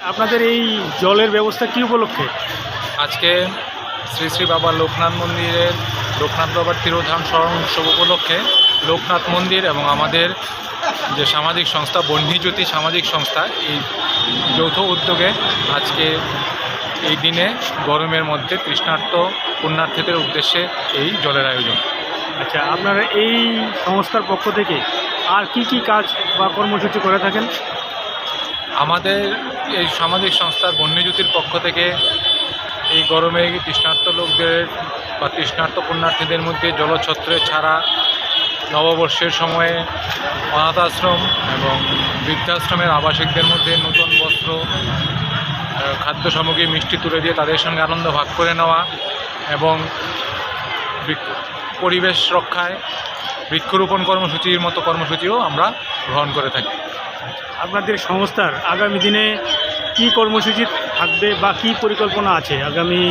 আপনাদের এই জলের ব্যবস্থা কী উপলক্ষে? আজকে শ্রী শ্রী বাবা লোকনাথ মন্দিরের লোকনাথ বাবার তিরোধান স্মরণ উৎসব উপলক্ষে লোকনাথ মন্দির এবং আমাদের যে সামাজিক সংস্থা বহ্নিজ্যোতি সামাজিক সংস্থা এই যৌথ উদ্যোগে আজকে এই দিনে গরমের মধ্যে তৃষ্ণার্ত পুণ্যার্থীদের উদ্দেশ্যে এই জলের আয়োজন। আচ্ছা, আপনারা এই সংস্থার পক্ষ থেকে আর কি কি কাজ বা কর্মসূচি করে থাকেন? আমাদের এই সামাজিক সংস্থার বহ্নিজ্যোতির পক্ষ থেকে এই গরমে তৃষ্ণার্ত লোকদের বা তৃষ্ণার্ত পুণ্যার্থীদের মধ্যে জলছত্রে ছাড়া, নববর্ষের সময়ে অনাথ আশ্রম এবং বৃদ্ধাশ্রমের আবাসিকদের মধ্যে নতুন বস্ত্র, খাদ্য সামগ্রী, মিষ্টি তুলে দিয়ে তাদের সঙ্গে আনন্দ ভাগ করে নেওয়া এবং পরিবেশ রক্ষায় বৃক্ষরোপণ কর্মসূচির মতো কর্মসূচিও আমরা গ্রহণ করে থাকি। আপনাদের সংস্থার আগামী দিনে কি কর্মসূচি থাকবে বা কী পরিকল্পনা আছে? আগামী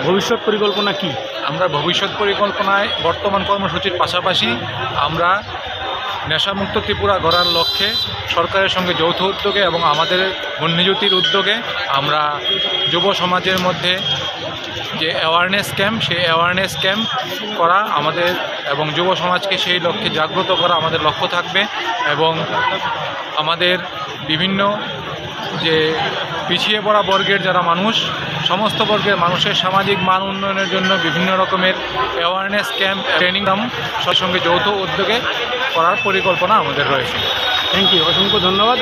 ভবিষ্যৎ পরিকল্পনা কি? আমরা ভবিষ্যৎ পরিকল্পনায় বর্তমান কর্মসূচির পাশাপাশি আমরা নেশামুক্ত ত্রিপুরা গড়ার লক্ষ্যে সরকারের সঙ্গে যৌথ উদ্যোগে এবং আমাদের বহ্নিজ্যোতির উদ্যোগে আমরা যুব সমাজের মধ্যে যে অ্যাওয়ারনেস ক্যাম্প, সেই অ্যাওয়ারনেস ক্যাম্প করা আমাদের এবং যুব সমাজকে সেই লক্ষ্যে জাগ্রত করা আমাদের লক্ষ্য থাকবে। এবং আমাদের বিভিন্ন যে পিছিয়ে পড়া বর্গের যারা মানুষ, সমস্ত বর্গের মানুষের সামাজিক মান উন্নয়নের জন্য বিভিন্ন রকমের অ্যাওয়ারনেস ক্যাম্প, ট্রেনিং সঙ্গে যৌথ উদ্যোগে করার পরিকল্পনা আমাদের রয়েছে। থ্যাংক ইউ, অসংখ্য ধন্যবাদ।